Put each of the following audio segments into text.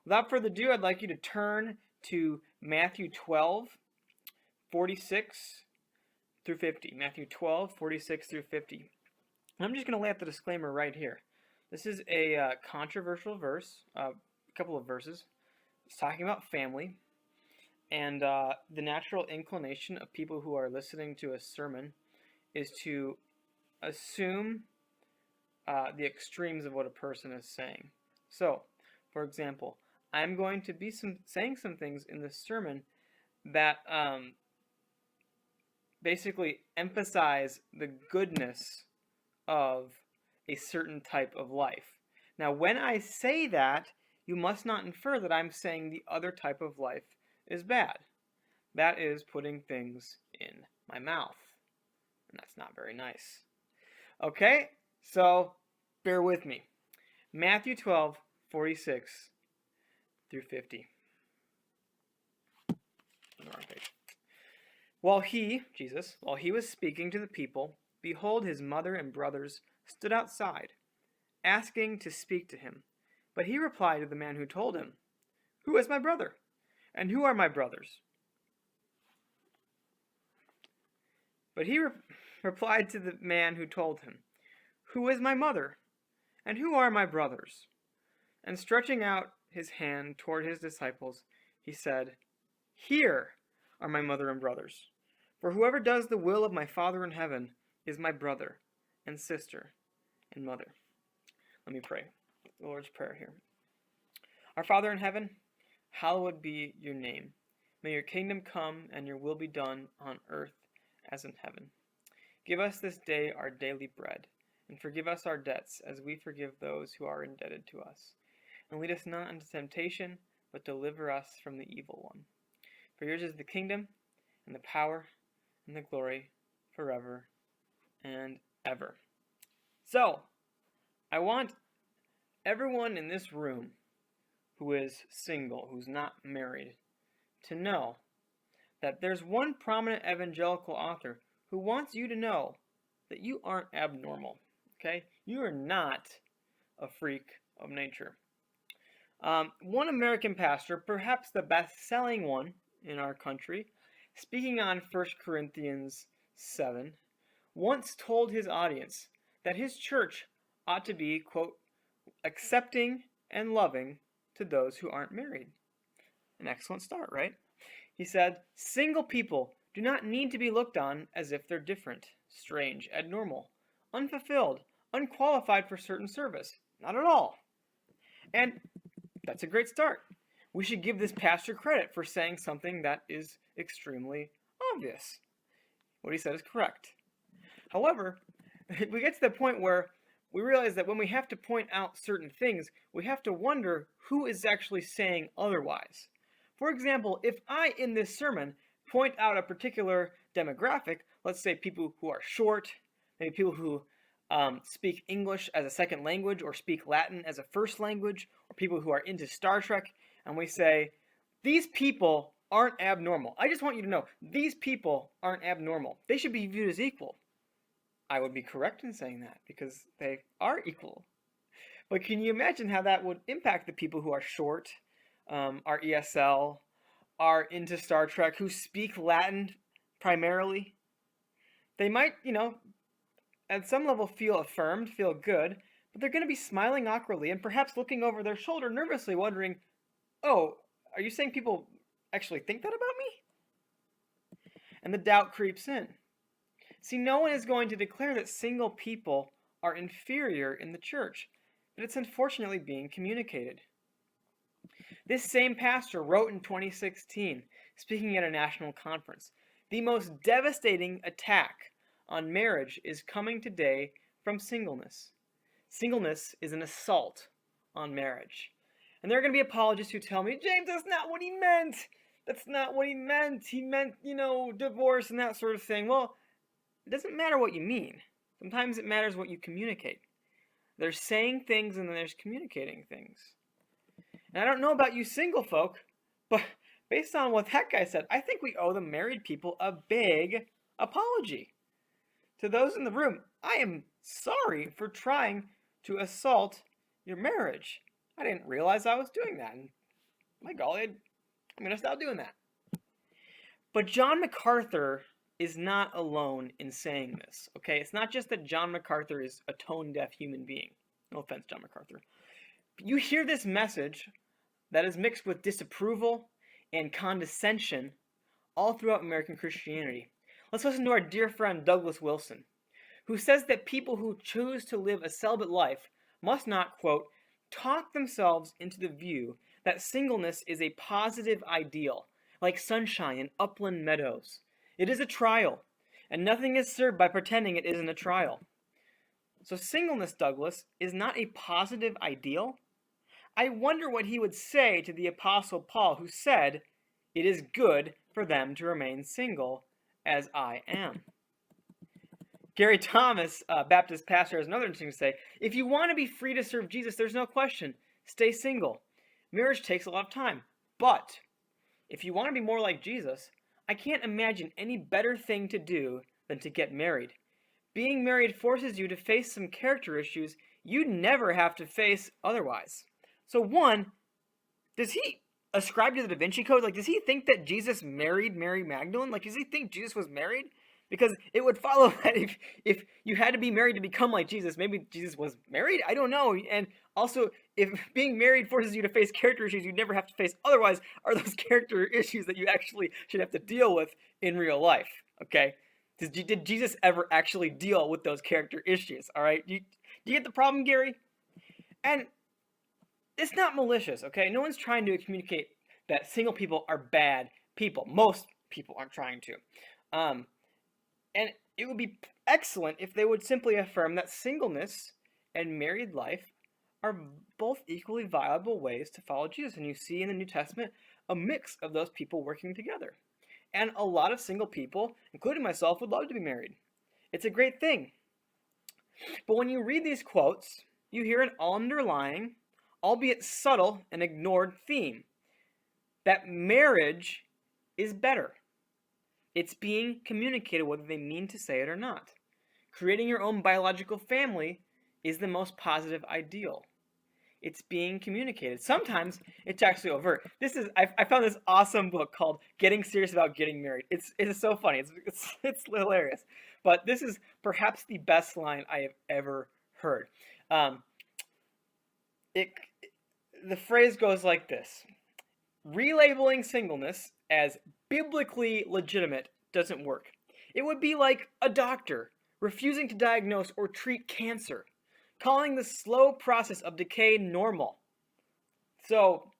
Without further ado, I'd like you to turn to Matthew 12, 46 through 50. Matthew 12, 46 through 50. And I'm just going to lay out the disclaimer right here. This is a controversial verse, a couple of verses. It's talking about family, and the natural inclination of people who are listening to a sermon is to assume the extremes of what a person is saying. So, for example, I'm going to be saying some things in this sermon that basically emphasize the goodness of a certain type of life. Now, when I say that, you must not infer that I'm saying the other type of life is bad. That is putting things in my mouth, and that's not very nice. Okay, so bear with me. Matthew 12, 46 through 50. On the wrong page. While he was speaking to the people, behold, his mother and brothers stood outside, asking to speak to him. But he replied to the man who told him, "Who is my brother? And who are my brothers?" But he replied to the man who told him, "Who is my mother? And who are my brothers?" And stretching out his hand toward his disciples, he said, "Here are my mother and brothers. For whoever does the will of my Father in heaven is my brother and sister and mother." Let me pray. The Lord's Prayer here. Our Father in heaven, hallowed be your name. May your kingdom come and your will be done on earth as in heaven. Give us this day our daily bread, and forgive us our debts as we forgive those who are indebted to us. And lead us not into temptation, but deliver us from the evil one. For yours is the kingdom, and the power, and the glory, forever and ever. So, I want everyone in this room who is single, who's not married, to know that there's one prominent evangelical author who wants you to know that you aren't abnormal, okay? You are not a freak of nature. One American pastor, perhaps the best-selling one in our country, speaking on 1 Corinthians 7, once told his audience that his church ought to be, quote, accepting and loving to those who aren't married. An excellent start, right? He said, "Single people do not need to be looked on as if they're different, strange, abnormal, unfulfilled, unqualified for certain service. Not at all." And that's a great start. We should give this pastor credit for saying something that is extremely obvious. What he said is correct. However, we get to the point where we realize that when we have to point out certain things, we have to wonder who is actually saying otherwise. For example, if I, in this sermon, point out a particular demographic, let's say people who are short, maybe people who speak English as a second language or speak Latin as a first language, or people who are into Star Trek, and we say, these people aren't abnormal. I just want you to know, these people aren't abnormal. They should be viewed as equal. I would be correct in saying that because they are equal. But can you imagine how that would impact the people who are short, are ESL, are into Star Trek, who speak Latin primarily? They might, at some level feel affirmed, feel good, but they're going to be smiling awkwardly and perhaps looking over their shoulder nervously, wondering, "Oh, are you saying people actually think that about me?" And the doubt creeps in. See, no one is going to declare that single people are inferior in the church, but it's unfortunately being communicated. This same pastor wrote in 2016, speaking at a national conference, "The most devastating attack on marriage is coming today from singleness. Singleness is an assault on marriage." And there are going to be apologists who tell me, "James, that's not what he meant. That's not what he meant. He meant, divorce and that sort of thing." Well, it doesn't matter what you mean. Sometimes it matters what you communicate. There's saying things and then there's communicating things. And I don't know about you single folk, but based on what that guy said, I think we owe the married people a big apology. To those in the room, I am sorry for trying to assault your marriage. I didn't realize I was doing that. And my golly, I'm going to stop doing that. But John MacArthur is not alone in saying this, okay? It's not just that John MacArthur is a tone-deaf human being. No offense, John MacArthur. But you hear this message that is mixed with disapproval and condescension all throughout American Christianity. Let's listen to our dear friend Douglas Wilson, who says that people who choose to live a celibate life must not, quote, talk themselves into the view that singleness is a positive ideal, like sunshine in upland meadows. It is a trial, and nothing is served by pretending it isn't a trial. So singleness, Douglas, is not a positive ideal? I wonder what he would say to the Apostle Paul, who said, "It is good for them to remain single, as I am." Gary Thomas, Baptist pastor, has another interesting to say. If you want to be free to serve Jesus, there's no question. Stay single. Marriage takes a lot of time. But if you want to be more like Jesus, I can't imagine any better thing to do than to get married. Being married forces you to face some character issues you'd never have to face otherwise. So one, does he ascribe to the Da Vinci Code? Like, does he think that Jesus married Mary Magdalene? Like, does he think Jesus was married? Because it would follow that if you had to be married to become like Jesus, maybe Jesus was married? I don't know. And also, if being married forces you to face character issues you'd never have to face otherwise, are those character issues that you actually should have to deal with in real life, okay? Did Jesus ever actually deal with those character issues, all right? Do you get the problem, Gary? And it's not malicious, okay? No one's trying to communicate that single people are bad people. Most people aren't trying to. And it would be excellent if they would simply affirm that singleness and married life are both equally viable ways to follow Jesus. And you see in the New Testament a mix of those people working together. And a lot of single people, including myself, would love to be married. It's a great thing. But when you read these quotes, you hear an underlying, albeit subtle and ignored theme, that marriage is better. It's being communicated whether they mean to say it or not. Creating your own biological family is the most positive ideal. It's being communicated. Sometimes it's actually overt. I found this awesome book called Getting Serious About Getting Married. It's so funny. It's hilarious. But this is perhaps the best line I have ever heard. The phrase goes like this: relabeling singleness as biblically legitimate doesn't work. It would be like a doctor refusing to diagnose or treat cancer, calling the slow process of decay normal. So,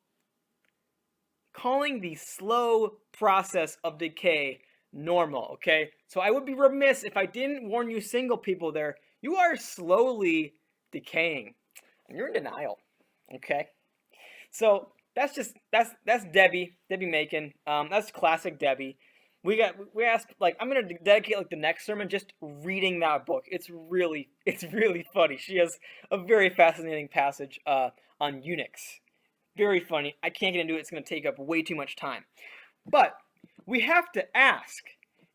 calling the slow process of decay normal, okay? So I would be remiss if I didn't warn you single people there, you are slowly decaying, and you're in denial, okay? So, that's Debbie Macon. That's classic Debbie. We asked, like, I'm gonna dedicate like the next sermon just reading that book. It's really funny. She has a very fascinating passage on eunuchs. Very funny. I can't get into it. It's gonna take up way too much time. But we have to ask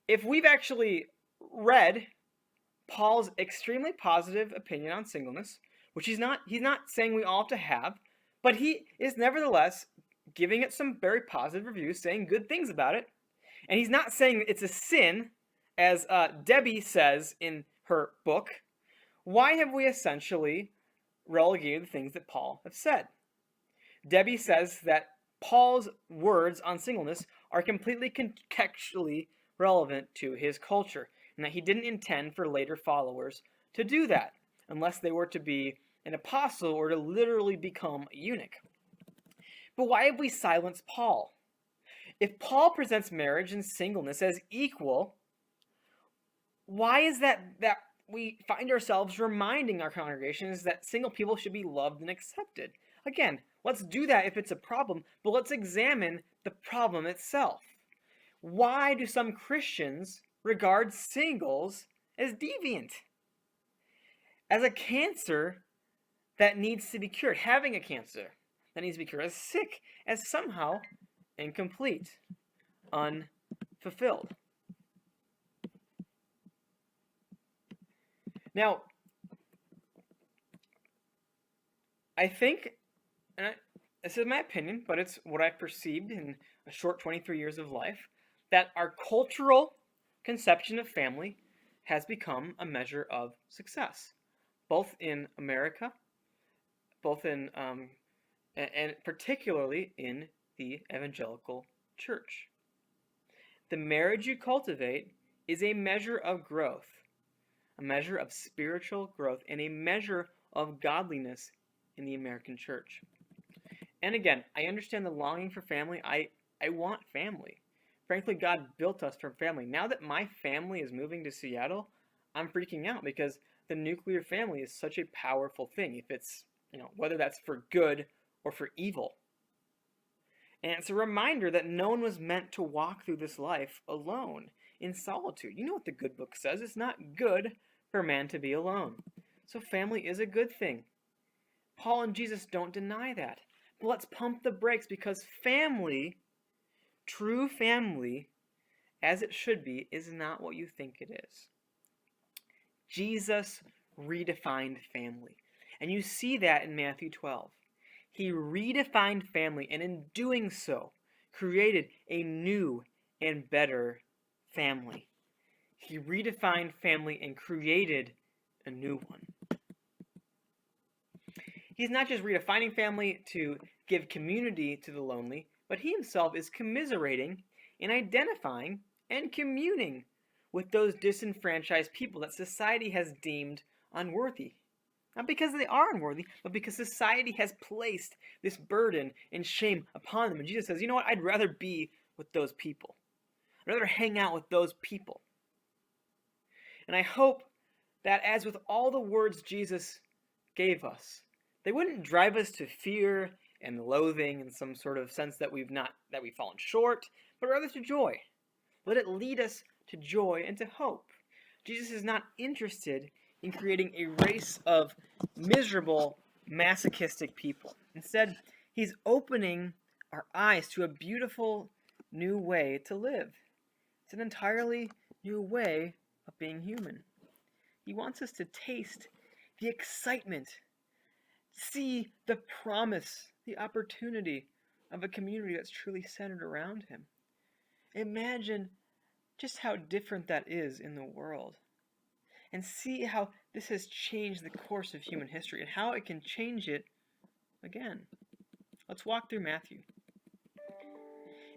if we've actually read Paul's extremely positive opinion on singleness, which he's not saying we all have to have. But he is nevertheless giving it some very positive reviews, saying good things about it. And he's not saying it's a sin, as Debbie says in her book. Why have we essentially relegated the things that Paul has said? Debbie says that Paul's words on singleness are completely contextually relevant to his culture, and that he didn't intend for later followers to do that, unless they were to be an apostle or to literally become a eunuch. But why have we silenced Paul? If Paul presents marriage and singleness as equal, why is that we find ourselves reminding our congregations that single people should be loved and accepted? Again, let's do that if it's a problem, but let's examine the problem itself. Why do some Christians regard singles as deviant? As a cancer that needs to be cured, having a cancer that needs to be cured, as sick, as somehow incomplete, unfulfilled. Now, I think this is my opinion, but it's what I've perceived in a short 23 years of life, that our cultural conception of family has become a measure of success, both in America, both in, and particularly in the evangelical church. The marriage you cultivate is a measure of growth, a measure of spiritual growth, and a measure of godliness in the American church. And again, I understand the longing for family. I want family. Frankly, God built us for family. Now that my family is moving to Seattle, I'm freaking out because the nuclear family is such a powerful thing. If it's, whether that's for good or for evil. And it's a reminder that no one was meant to walk through this life alone, in solitude. You know what the good book says. It's not good for man to be alone. So family is a good thing. Paul and Jesus don't deny that. But let's pump the brakes, because family, true family, as it should be, is not what you think it is. Jesus redefined family. And you see that in Matthew 12. He redefined family, and in doing so, created a new and better family. He redefined family and created a new one. He's not just redefining family to give community to the lonely, but he himself is commiserating and identifying and communing with those disenfranchised people that society has deemed unworthy. Not because they are unworthy, but because society has placed this burden and shame upon them. And Jesus says, you know what? I'd rather be with those people. I'd rather hang out with those people. And I hope that, as with all the words Jesus gave us, they wouldn't drive us to fear and loathing in some sort of sense that we've fallen short, but rather to joy. Let it lead us to joy and to hope. Jesus is not interested in creating a race of miserable, masochistic people. Instead, he's opening our eyes to a beautiful new way to live. It's an entirely new way of being human. He wants us to taste the excitement, see the promise, the opportunity of a community that's truly centered around him. Imagine just how different that is in the world. And see how this has changed the course of human history and how it can change it again. Let's walk through Matthew.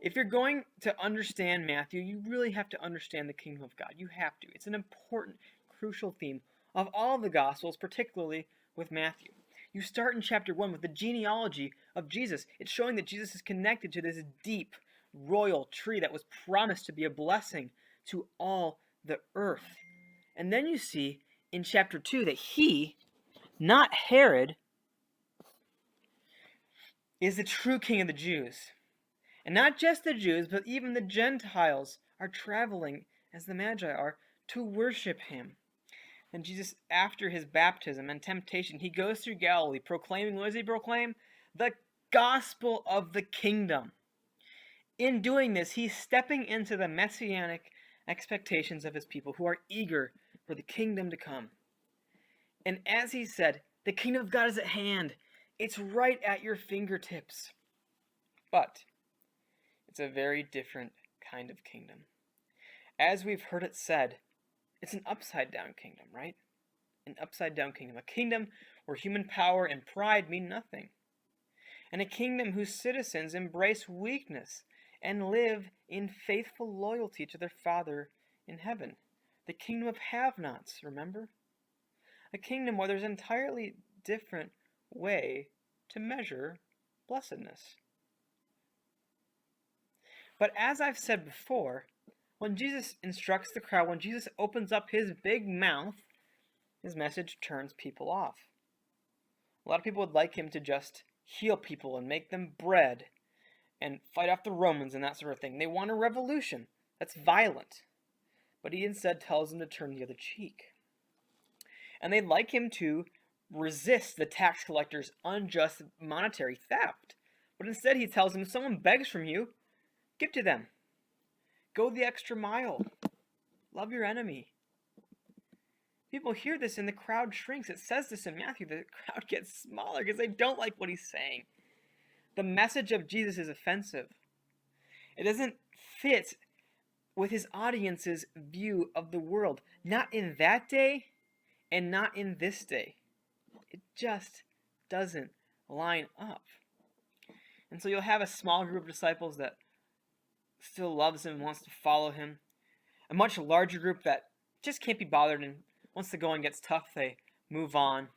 If you're going to understand Matthew, you really have to understand the kingdom of God. You have to. It's an important, crucial theme of all the Gospels, particularly with Matthew. You start in chapter 1 with the genealogy of Jesus. It's showing that Jesus is connected to this deep, royal tree that was promised to be a blessing to all the earth. And then you see in chapter 2 that he, not Herod, is the true king of the Jews. And not just the Jews, but even the Gentiles are traveling, as the Magi are, to worship him. And Jesus, after his baptism and temptation, he goes through Galilee proclaiming, what does he proclaim? The gospel of the kingdom. In doing this, he's stepping into the messianic expectations of his people who are eager for the kingdom to come. And as he said, the kingdom of God is at hand. It's right at your fingertips. But it's a very different kind of kingdom. As we've heard it said, it's an upside-down kingdom, right? An upside-down kingdom. A kingdom where human power and pride mean nothing. And a kingdom whose citizens embrace weakness and live in faithful loyalty to their Father in heaven. The kingdom of have-nots, remember? A kingdom where there's an entirely different way to measure blessedness. But as I've said before, when Jesus instructs the crowd, when Jesus opens up his big mouth, his message turns people off. A lot of people would like him to just heal people and make them bread and fight off the Romans and that sort of thing. They want a revolution that's violent. But he instead tells them to turn the other cheek. And they'd like him to resist the tax collector's unjust monetary theft. But instead he tells them, if someone begs from you, give to them. Go the extra mile. Love your enemy. People hear this and the crowd shrinks. It says this in Matthew. The crowd gets smaller because they don't like what he's saying. the message of Jesus is offensive. It doesn't fit with his audience's view of the world. Not in that day and not in this day. It just doesn't line up. And so you'll have a small group of disciples that still loves him, wants to follow him. A much larger group that just can't be bothered, and once the going gets tough, they move on.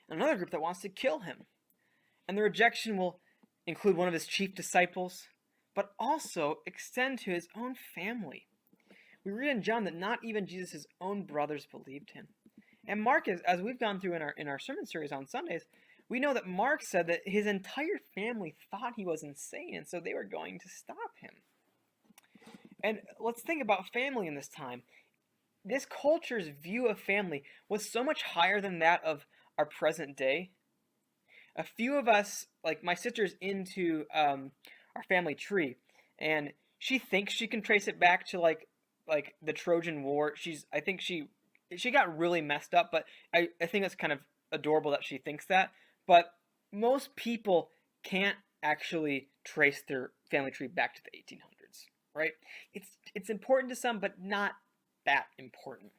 And another group that wants to kill him. And the rejection will include one of his chief disciples, but also extend to his own family. We read in John that not even Jesus' own brothers believed him. And Mark, as we've gone through in our sermon series on Sundays, we know that Mark said that his entire family thought he was insane, and so they were going to stop him. And let's think about family in this time. This culture's view of family was so much higher than that of our present day. A few of us, like my sister's into our family tree, and she thinks she can trace it back to like the Trojan War. I think she got really messed up, but I think it's kind of adorable that she thinks that. But most people can't actually trace their family tree back to the 1800s, right? It's important to some, but not that important.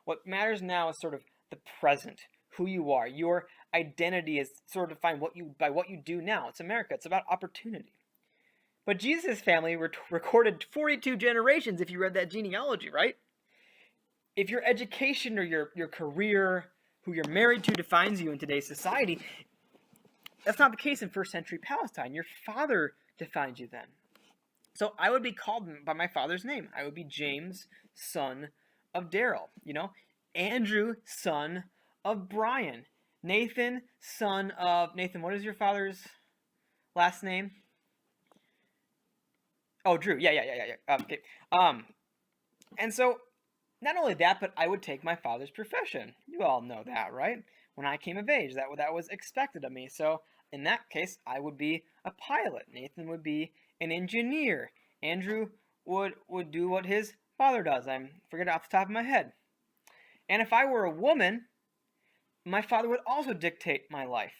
What matters now is sort of the present, who you are. Your identity is sort of defined by what you do now. It's America. It's about opportunity. But Jesus' family recorded 42 generations if you read that genealogy, right? If your education or your career, who you're married to defines you in today's society, that's not the case in first century Palestine. Your father defined you then. So I would be called by my father's name. I would be James, son of Daryl. Andrew, son of Brian. Nathan, son of... Nathan, what is your father's last name? Oh, Drew. Yeah. Okay. And so, not only that, but I would take my father's profession. You all know that, right? When I came of age, that was expected of me. So, in that case, I would be a pilot. Nathan would be an engineer. Andrew would do what his father does. I forget it off the top of my head. And if I were a woman, my father would also dictate my life.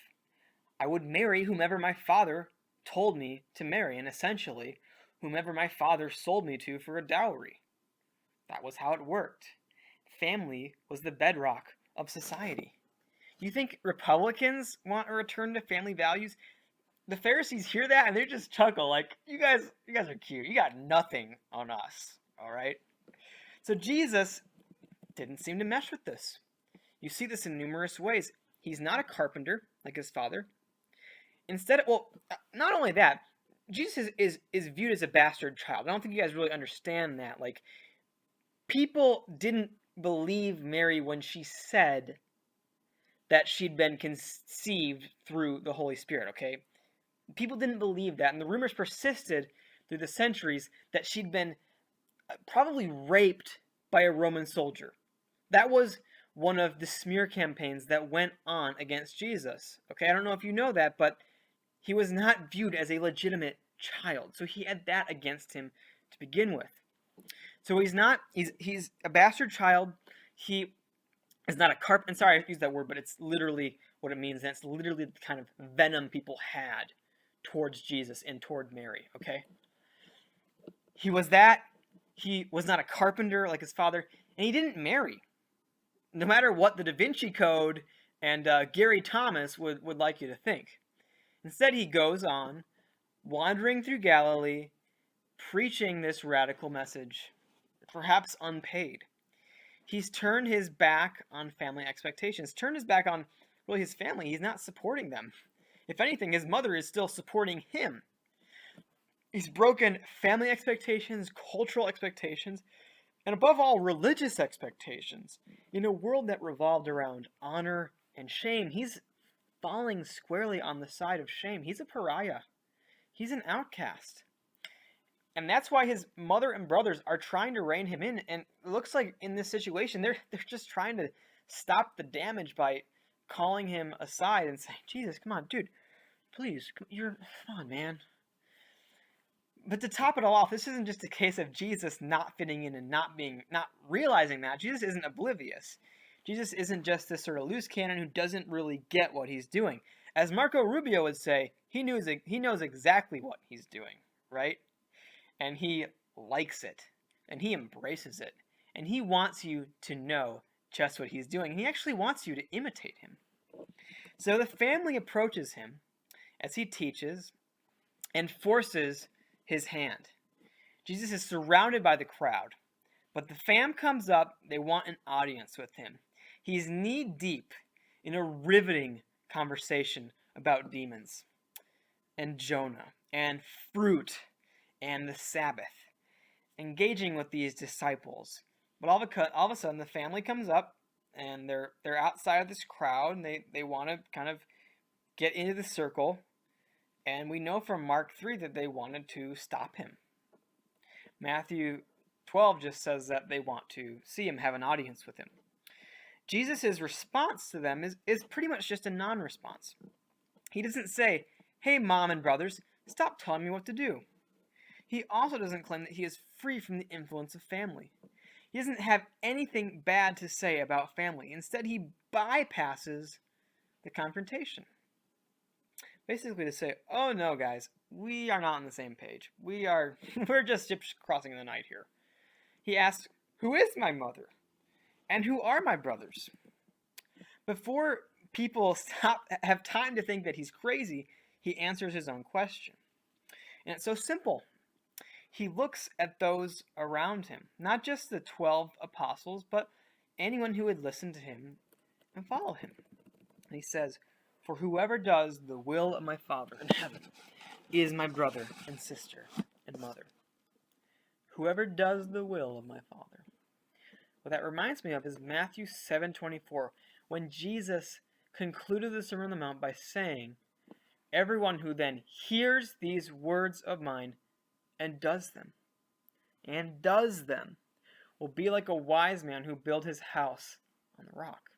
I would marry whomever my father told me to marry, and essentially, whomever my father sold me to for a dowry. That was how it worked. Family was the bedrock of society. You think Republicans want a return to family values? The Pharisees hear that and they just chuckle like, you guys are cute. You got nothing on us, all right? So Jesus didn't seem to mesh with this. You see this in numerous ways. He's not a carpenter like his father. Instead, not only that, Jesus is viewed as a bastard child. I don't think you guys really understand that. Like, people didn't believe Mary when she said that she'd been conceived through the Holy Spirit, okay? People didn't believe that, and the rumors persisted through the centuries that she'd been probably raped by a Roman soldier. That was one of the smear campaigns that went on against Jesus, okay? I don't know if you know that, but he was not viewed as a legitimate child, so he had that against him to begin with. So he's a bastard child. He is not a carpenter. And sorry I used that word, but it's literally what it means, and it's literally the kind of venom people had towards Jesus and toward Mary, okay? He was that. He was not a carpenter like his father, and he didn't marry. No matter what the Da Vinci Code and Gary Thomas would like you to think. Instead, he goes on, wandering through Galilee, preaching this radical message, perhaps unpaid. He's turned his back on family expectations, turned his back on really his family. He's not supporting them. If anything, his mother is still supporting him. He's broken family expectations, cultural expectations, and above all, religious expectations. In a world that revolved around honor and shame, he's falling squarely on the side of shame. He's a pariah. He's an outcast. And that's why his mother and brothers are trying to rein him in. And it looks like in this situation, they're just trying to stop the damage by calling him aside and saying, Jesus, come on, dude, please, come on, man. But to top it all off, this isn't just a case of Jesus not fitting in and not realizing that. Jesus isn't oblivious. Jesus isn't just this sort of loose cannon who doesn't really get what he's doing. As Marco Rubio would say, he knows exactly what he's doing, right? And he likes it, and he embraces it, and he wants you to know just what he's doing. He actually wants you to imitate him. So the family approaches him as he teaches and forces his hand. Jesus is surrounded by the crowd, but the fam comes up. They want an audience with him. He's knee deep in a riveting conversation about demons and Jonah and fruit and the Sabbath, engaging with these disciples. But all of a sudden, the family comes up, and they're outside of this crowd, and they want to kind of get into the circle. And we know from Mark 3 that they wanted to stop him. Matthew 12 just says that they want to see him, have an audience with him. Jesus' response to them is pretty much just a non-response. He doesn't say, "Hey, mom and brothers, stop telling me what to do." He also doesn't claim that he is free from the influence of family. He doesn't have anything bad to say about family. Instead, he bypasses the confrontation. Basically to say, "Oh no, guys, we are not on the same page. We're just ships crossing in the night here." He asks, "Who is my mother? And who are my brothers?" Before people have time to think that he's crazy, he answers his own question. And it's so simple. He looks at those around him, not just the 12 apostles, but anyone who would listen to him and follow him. And he says, "For whoever does the will of my Father in heaven is my brother and sister and mother." Whoever does the will of my Father. What that reminds me of is Matthew 7:24, when Jesus concluded the Sermon on the Mount by saying, "Everyone who then hears these words of mine and does them, will be like a wise man who built his house on the rock."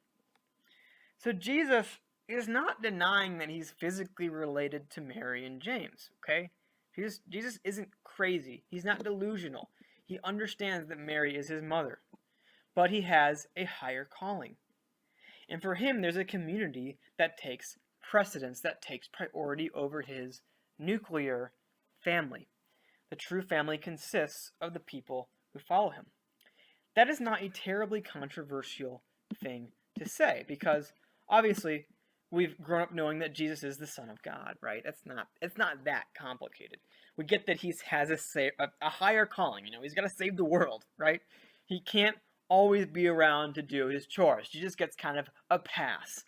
So Jesus is not denying that he's physically related to Mary and James, okay? Jesus isn't crazy. He's not delusional. He understands that Mary is his mother. But he has a higher calling. And for him, there's a community that takes precedence, that takes priority over his nuclear family. The true family consists of the people who follow him. That is not a terribly controversial thing to say, because obviously we've grown up knowing that Jesus is the Son of God, right? It's not that complicated. We get that he has a higher calling. He's got to save the world, right? He can't always be around to do his chores. Jesus gets kind of a pass.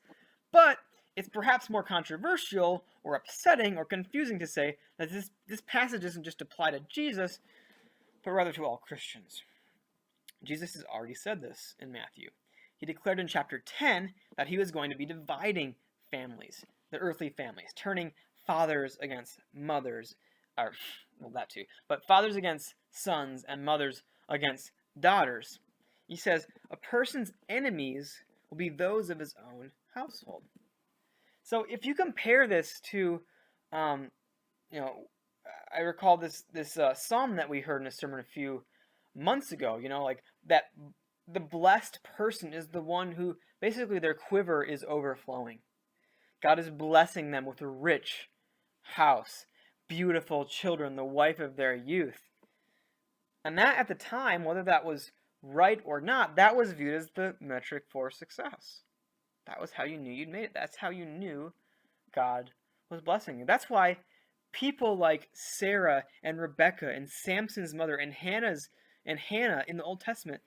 But it's perhaps more controversial or upsetting or confusing to say that this passage doesn't just apply to Jesus, but rather to all Christians. Jesus has already said this in Matthew. He declared in chapter 10 that he was going to be dividing families, the earthly families, turning fathers against mothers, that too, but fathers against sons and mothers against daughters. He says, a person's enemies will be those of his own household. So if you compare this to, I recall this psalm that we heard in a sermon a few months ago, like that the blessed person is the one who basically their quiver is overflowing. God is blessing them with a rich house, beautiful children, the wife of their youth. And that at the time, whether that was right or not, that was viewed as the metric for success. That was how you knew you'd made it. That's how you knew God was blessing you. That's why people like Sarah and Rebecca and Samson's mother and Hannah in the Old Testament,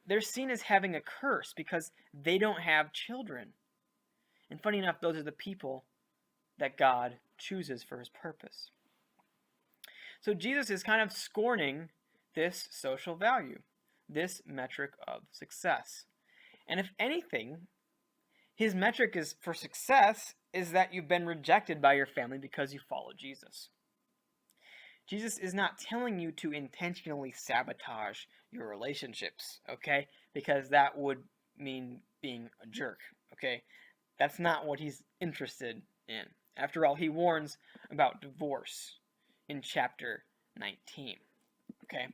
they're seen as having a curse because they don't have children. And funny enough, those are the people that God chooses for his purpose. So Jesus is kind of scorning this social value, this metric of success. And if anything, his metric is for success is that you've been rejected by your family because you follow Jesus. Jesus is not telling you to intentionally sabotage your relationships, okay? Because that would mean being a jerk, okay? That's not what he's interested in. After all, he warns about divorce in chapter 19, okay?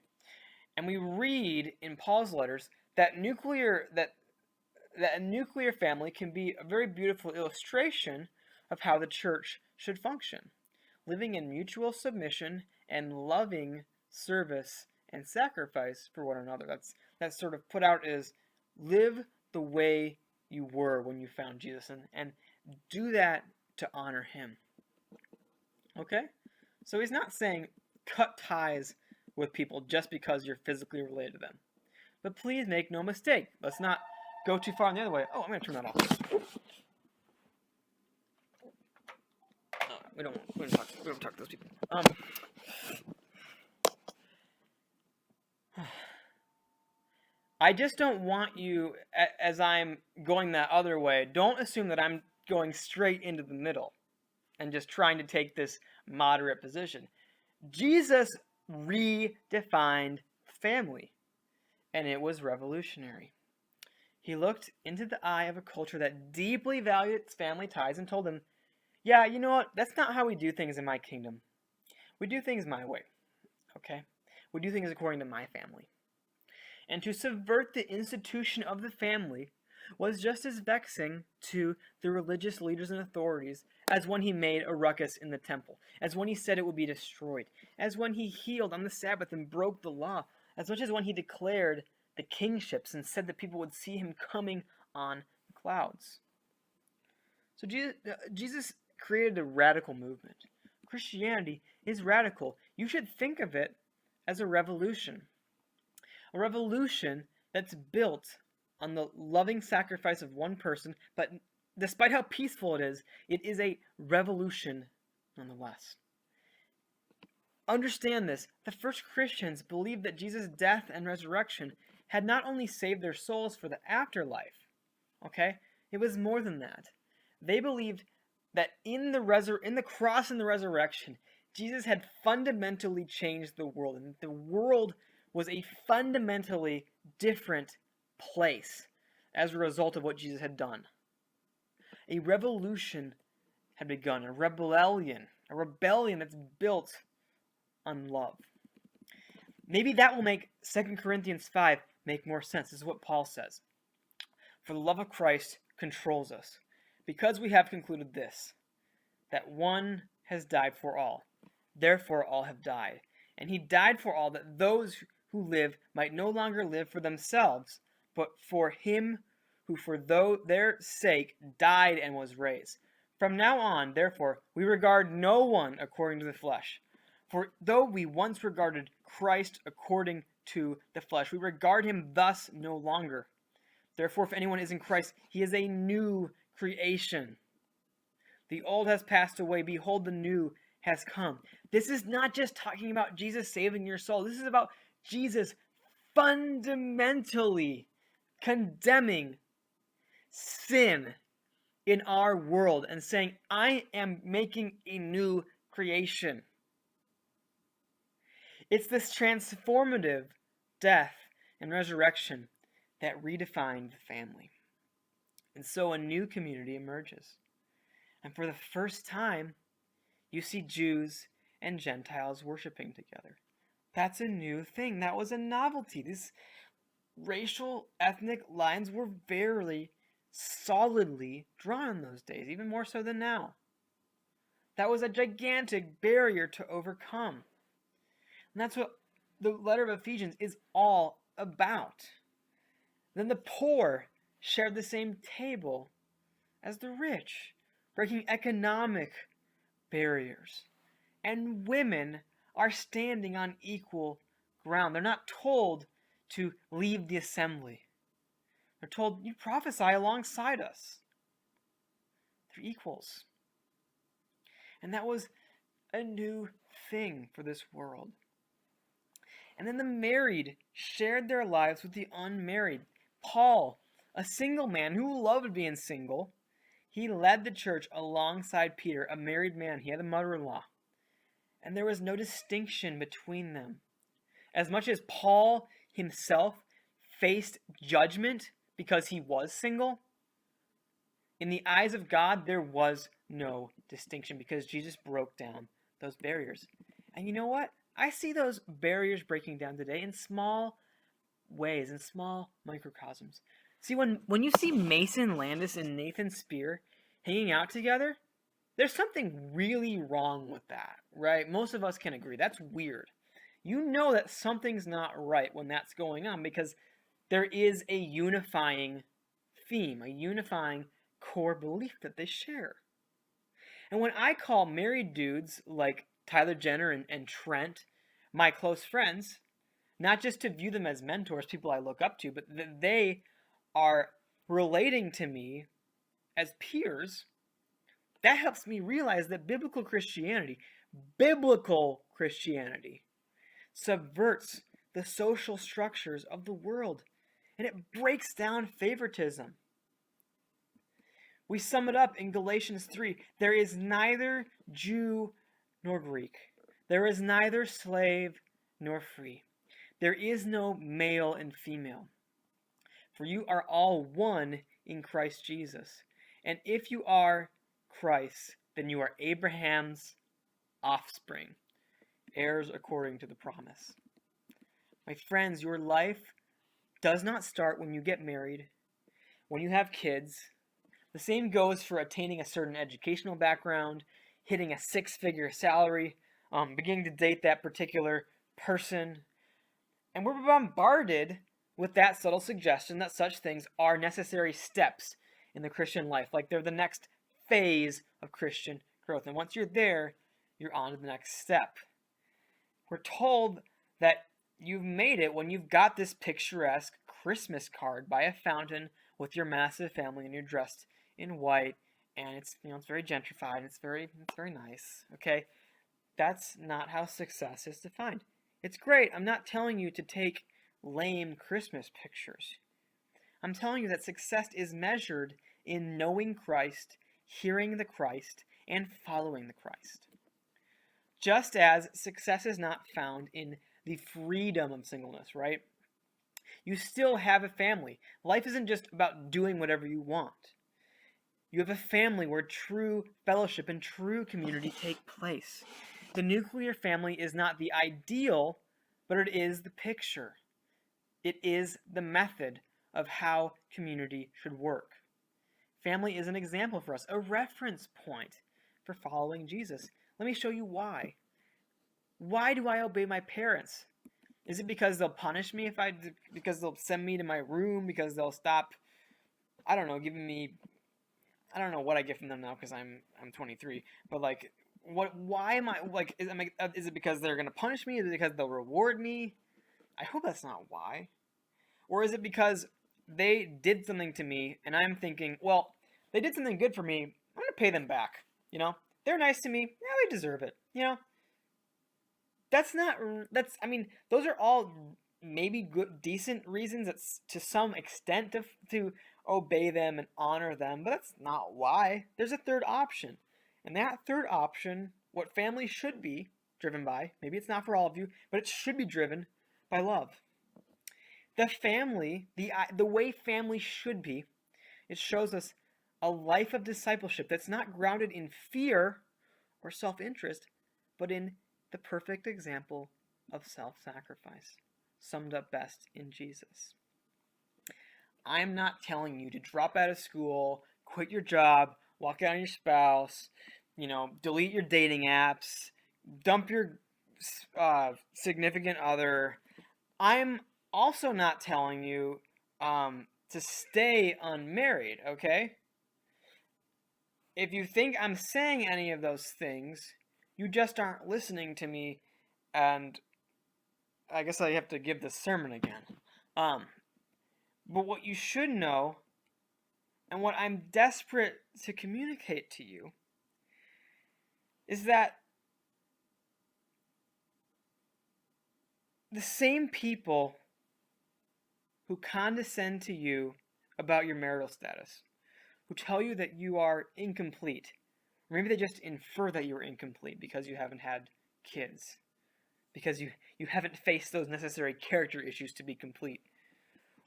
And we read in Paul's letters that a nuclear family can be a very beautiful illustration of how the church should function. living in mutual submission and loving service and sacrifice for one another. That's sort of put out as live the way you were when you found Jesus, and do that to honor him. Okay? So he's not saying cut ties with people just because you're physically related to them. But please make no mistake. Let's not go too far in the other way. Oh, I'm going to turn that off. We don't talk to those people. I just don't want you, as I'm going that other way, don't assume that I'm going straight into the middle and just trying to take this moderate position. Jesus redefined family, and it was revolutionary. He looked into the eye of a culture that deeply valued its family ties and told them, yeah, you know what? That's not how we do things in my kingdom. We do things my way, okay? We do things according to my family. And to subvert the institution of the family was just as vexing to the religious leaders and authorities as when he made a ruckus in the temple, as when he said it would be destroyed, as when he healed on the Sabbath and broke the law, as much as when he declared the kingships and said that people would see him coming on the clouds. So Jesus created a radical movement. Christianity is radical. You should think of it as a revolution. A revolution that's built on the loving sacrifice of one person, but despite how peaceful it is a revolution nonetheless. Understand this. The first Christians believed that Jesus' death and resurrection had not only saved their souls for the afterlife, okay? It was more than that. They believed that in the cross and the resurrection, Jesus had fundamentally changed the world, and the world was a fundamentally different place as a result of what Jesus had done. A revolution had begun, a rebellion that's built on love. Maybe that will make 2 Corinthians 5 make more sense. This is what Paul says. For the love of Christ controls us, because we have concluded this, that one has died for all, therefore all have died. And he died for all, that those who live might no longer live for themselves, but for him who for their sake died and was raised. From now on, therefore, we regard no one according to the flesh. For though we once regarded Christ according to the flesh, we regard him thus no longer. Therefore, if anyone is in Christ, he is a new creation. The old has passed away. Behold, the new has come. This is not just talking about Jesus saving your soul. This is about Jesus fundamentally condemning sin in our world and saying, I am making a new creation. It's this transformative death and resurrection that redefined the family. And so a new community emerges. And for the first time, you see Jews and Gentiles worshiping together. That's a new thing. That was a novelty. These racial, ethnic lines were very solidly drawn in those days, even more so than now. That was a gigantic barrier to overcome. And that's what the letter of Ephesians is all about. Then the poor shared the same table as the rich, breaking economic barriers. And women are standing on equal ground. They're not told to leave the assembly. They're told, you prophesy alongside us. They're equals. And that was a new thing for this world. And then the married shared their lives with the unmarried. Paul, a single man who loved being single, he led the church alongside Peter, a married man. He had a mother-in-law. And there was no distinction between them. As much as Paul himself faced judgment because he was single, in the eyes of God, there was no distinction because Jesus broke down those barriers. And you know what? I see those barriers breaking down today in small ways, in small microcosms. See, when you see Mason Landis and Nathan Spear hanging out together, There's something really wrong with that, right? Most of us can agree. That's weird. You know that something's not right when that's going on because there is a unifying theme, a unifying core belief that they share. And when I call married dudes like Tyler Jenner and Trent my close friends, not just to view them as mentors, people I look up to, but that they are relating to me as peers, that helps me realize that biblical Christianity, subverts the social structures of the world and it breaks down favoritism. We sum it up in Galatians 3. There is neither Jew nor Greek. There is neither slave nor free. There is no male and female. For you are all one in Christ Jesus. And if you are Christ, then you are Abraham's offspring, heirs according to the promise. My friends, your life does not start when you get married, when you have kids. The same goes for attaining a certain educational background, hitting a six-figure salary, beginning to date that particular person. And we're bombarded with that subtle suggestion that such things are necessary steps in the Christian life, like they're the next phase of Christian growth. And once you're there, you're on to the next step. We're told that you've made it when you've got this picturesque Christmas card by a fountain with your massive family and you're dressed in white and it's very gentrified, it's very nice. Okay? That's not how success is defined. It's great. I'm not telling you to take lame Christmas pictures. I'm telling you that success is measured in knowing Christ, hearing the Christ, and following the Christ. Just as success is not found in the freedom of singleness, right? You still have a family. Life isn't just about doing whatever you want. You have a family where true fellowship and true community take place. The nuclear family is not the ideal, but it is the picture. It is the method of how community should work. Family is an example for us, a reference point for following Jesus. Let me show you why. Why do I obey my parents? Is it because they'll punish me because they'll send me to my room, because they'll stop, giving me, I don't know what I get from them now because I'm 23, but why am I, is it because they're going to punish me? Is it because they'll reward me? I hope that's not why. Or is it because they did something to me and I'm thinking, well, they did something good for me, I'm going to pay them back, They're nice to me, yeah, they deserve it, those are all maybe good, decent reasons to some extent to obey them and honor them, but that's not why. There's a third option. And that third option, what family should be driven by, maybe it's not for all of you, but it should be driven by love. The family, the way family should be, it shows us a life of discipleship that's not grounded in fear or self-interest, but in the perfect example of self-sacrifice, summed up best in Jesus. I'm not telling you to drop out of school, quit your job, walk out on your spouse, delete your dating apps, dump your significant other. I'm also not telling you to stay unmarried, okay? If you think I'm saying any of those things, you just aren't listening to me, and I guess I have to give this sermon again. But what you should know, and what I'm desperate to communicate to you, is that the same people who condescend to you about your marital status, who tell you that you are incomplete, or maybe they just infer that you're incomplete because you haven't had kids, because you haven't faced those necessary character issues to be complete,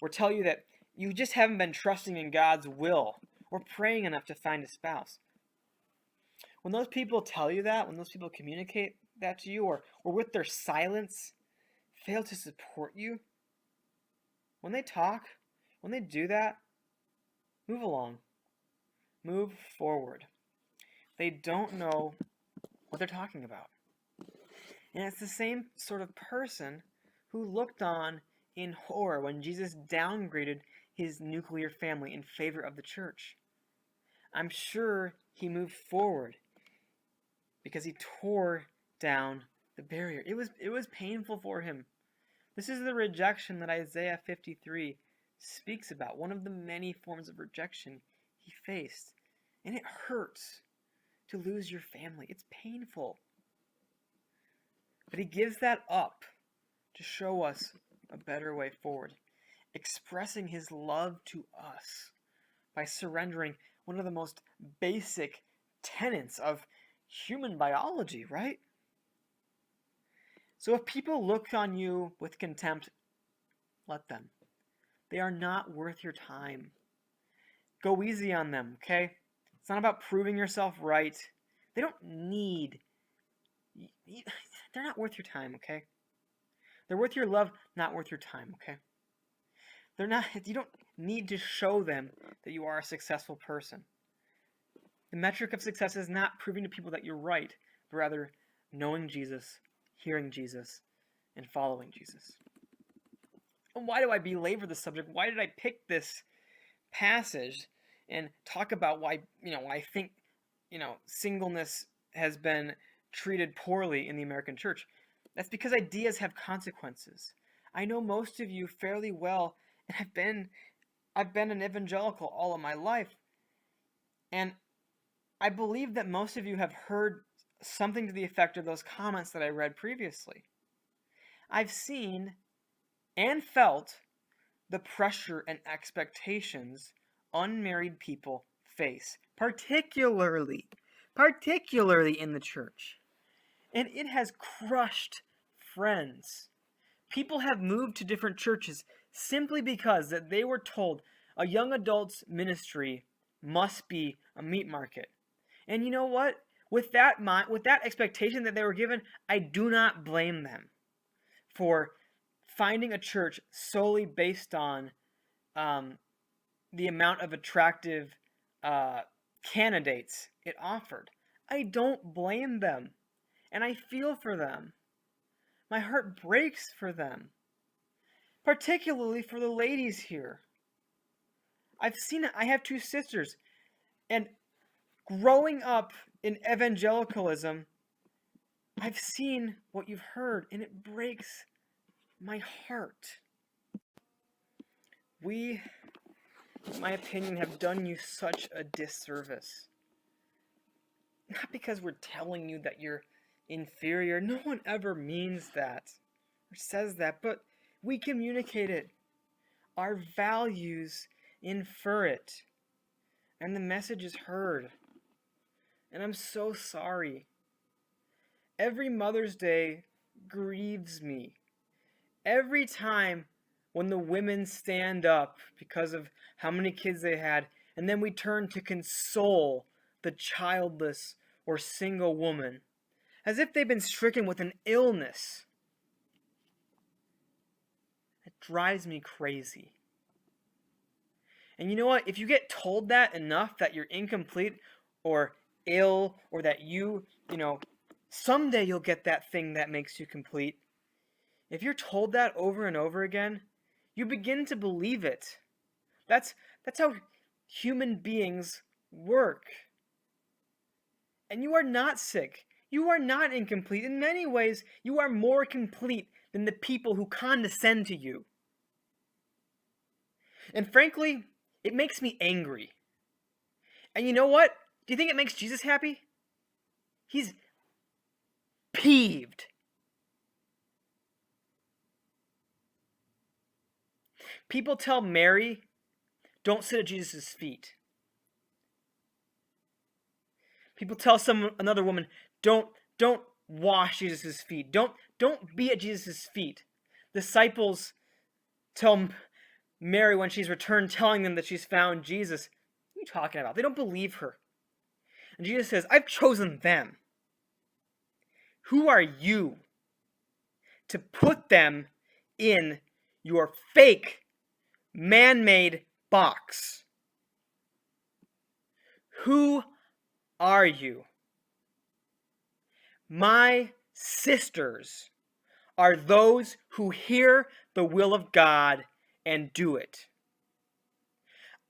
or tell you that you just haven't been trusting in God's will or praying enough to find a spouse. When those people tell you that, when those people communicate that to you, or with their silence fail to support you, when they talk, when they do that, move along. Move forward. They don't know what they're talking about. And it's the same sort of person who looked on in horror when Jesus downgraded his nuclear family in favor of the church. I'm sure he moved forward because he tore down the barrier. It was painful for him. This is the rejection that Isaiah 53 speaks about, one of the many forms of rejection he faced. And it hurts to lose your family. It's painful. But he gives that up to show us a better way forward, expressing his love to us by surrendering one of the most basic tenets of human biology, right? So if people look on you with contempt, let them. They are not worth your time. Go easy on them, okay? It's not about proving yourself right. They don't need... They're not worth your time, okay? They're worth your love, not worth your time, okay? They're not... You don't need to show them that you are a successful person. The metric of success is not proving to people that you're right, but rather knowing Jesus, hearing Jesus, and following Jesus. And why do I belabor the subject? Why did I pick this passage and talk about why I think singleness has been treated poorly in the American church? That's because ideas have consequences. I know most of you fairly well, and I've been an evangelical all of my life, and I believe that most of you have heard something to the effect of those comments that I read previously. I've seen and felt the pressure and expectations unmarried people face, particularly in the church. And it has crushed friends. People have moved to different churches simply because that they were told a young adults ministry must be a meat market. And you know what? With that expectation that they were given, I do not blame them for finding a church solely based on the amount of attractive candidates it offered. I don't blame them, and I feel for them. My heart breaks for them, particularly for the ladies here. I've seen it. I have two sisters, and growing up in evangelicalism, I've seen what you've heard, and it breaks my heart. We, in my opinion, have done you such a disservice. Not because we're telling you that you're inferior. No one ever means that or says that, but we communicate it. Our values infer it. And the message is heard. And I'm so sorry. Every Mother's Day grieves me. Every time when the women stand up because of how many kids they had, and then we turn to console the childless or single woman, as if they've been stricken with an illness. It drives me crazy. And you know what? If you get told that enough, that you're incomplete or ill, or that someday you'll get that thing that makes you complete, if you're told that over and over again, you begin to believe it. That's how human beings work. And you are not sick. You are not incomplete. In many ways, you are more complete than the people who condescend to you. And frankly, it makes me angry. And you know what? Do you think it makes Jesus happy? He's peeved. People tell Mary, don't sit at Jesus' feet. People tell another woman, don't wash Jesus' feet. Don't be at Jesus' feet. Disciples tell Mary when she's returned, telling them that she's found Jesus. What are you talking about? They don't believe her. And Jesus says, I've chosen them. Who are you to put them in your fake, man-made box? Who are you? My sisters are those who hear the will of God and do it.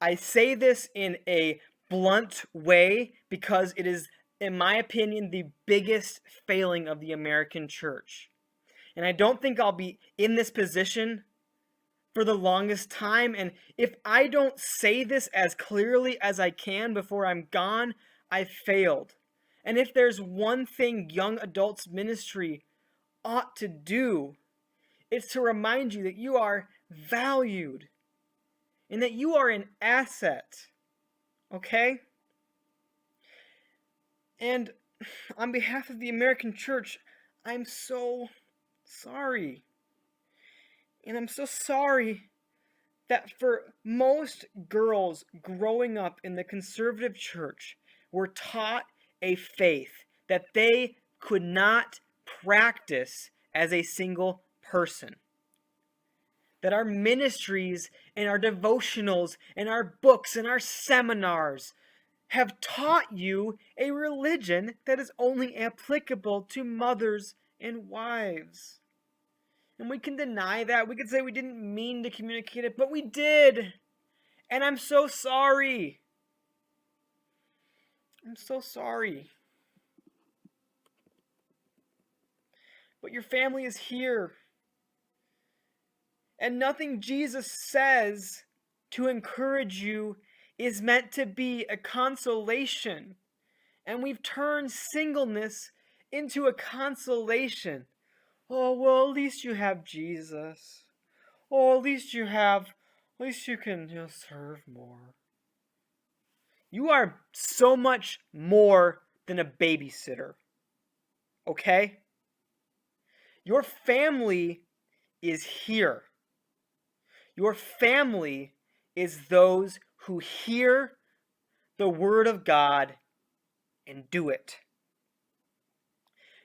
I say this in a blunt way because it is, in my opinion, the biggest failing of the American church. And I don't think I'll be in this position for the longest time. And if I don't say this as clearly as I can before I'm gone, I've failed. And if there's one thing young adults ministry ought to do, it's to remind you that you are valued and that you are an asset. Okay? And on behalf of the American church, I'm so sorry. And I'm so sorry that for most girls growing up in the conservative church were taught a faith that they could not practice as a single person. That our ministries and our devotionals and our books and our seminars have taught you a religion that is only applicable to mothers and wives. And we can deny that. We can say we didn't mean to communicate it, but we did. And I'm so sorry. I'm so sorry. But your family is here. And nothing Jesus says to encourage you is meant to be a consolation. And we've turned singleness into a consolation. Oh, well, at least you have Jesus. Oh, at least you can serve more. You are so much more than a babysitter. Okay? Your family is here. Your family is those who hear the word of God and do it.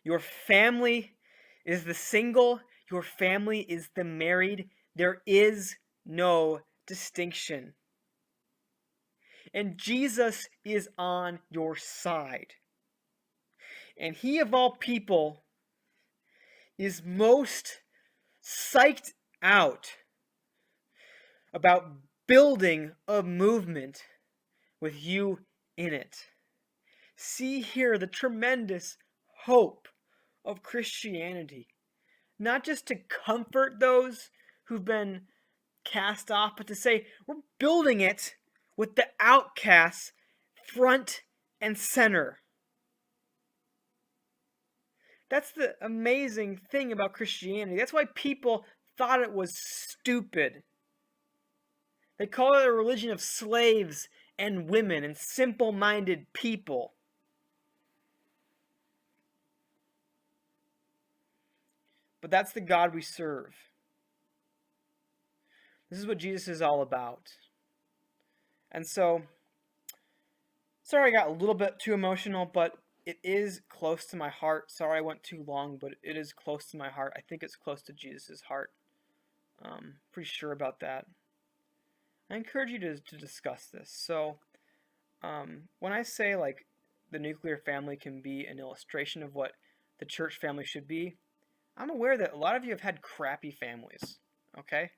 Your family is the single, your family is the married. There is no distinction. And Jesus is on your side. And he of all people is most psyched out about building a movement with you in it. See here the tremendous hope of Christianity. Not just to comfort those who've been cast off, but to say we're building it with the outcasts front and center. That's the amazing thing about Christianity. That's why people thought it was stupid. They call it a religion of slaves and women and simple-minded people. But that's the God we serve. This is what Jesus is all about. And so, sorry I got a little bit too emotional, but it is close to my heart. Sorry I went too long, but it is close to my heart. I think it's close to Jesus' heart. Pretty sure about that. I encourage you to discuss this. So, when I say like the nuclear family can be an illustration of what the church family should be, I'm aware that a lot of you have had crappy families, okay?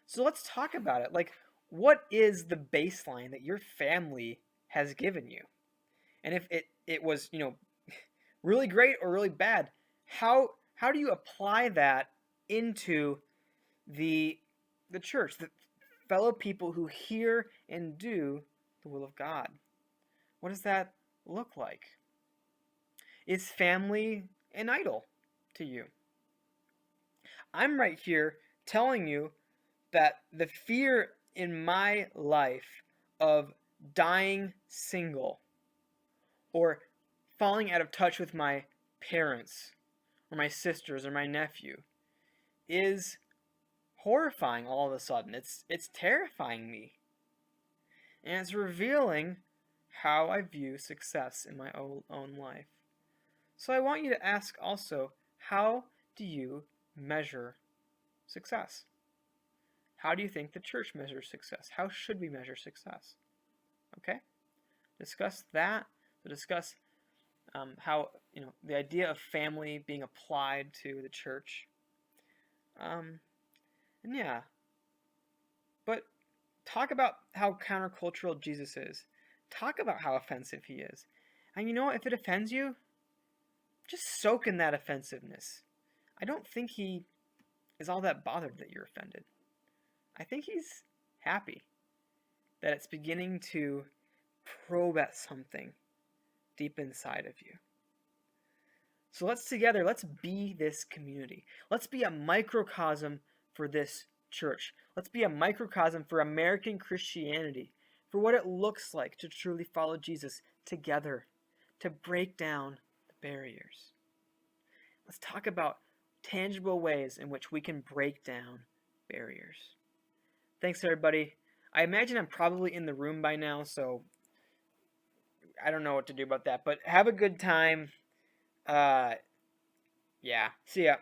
So let's talk about it. Like, what is the baseline that your family has given you? And if it was, really great or really bad, how do you apply that into the church, the fellow people who hear and do the will of God? What does that look like? Is family an idol to you? I'm right here telling you that the fear in my life of dying single or falling out of touch with my parents or my sisters or my nephew is horrifying all of a sudden. It's terrifying me. And it's revealing how I view success in my own life. So I want you to ask also, how do you measure success? How do you think the church measures success? How should we measure success? Okay? Discuss that. We'll discuss how, the idea of family being applied to the church. And yeah, but talk about how countercultural Jesus is. Talk about how offensive he is. And if it offends you, just soak in that offensiveness. I don't think he is all that bothered that you're offended. I think he's happy that it's beginning to probe at something deep inside of you. So let's be this community. Let's be a microcosm for this church. Let's be a microcosm for American Christianity, for what it looks like to truly follow Jesus together, to break down the barriers. Let's talk about tangible ways in which we can break down barriers. Thanks, everybody. I imagine I'm probably in the room by now, so I don't know what to do about that. But have a good time. Yeah. See ya.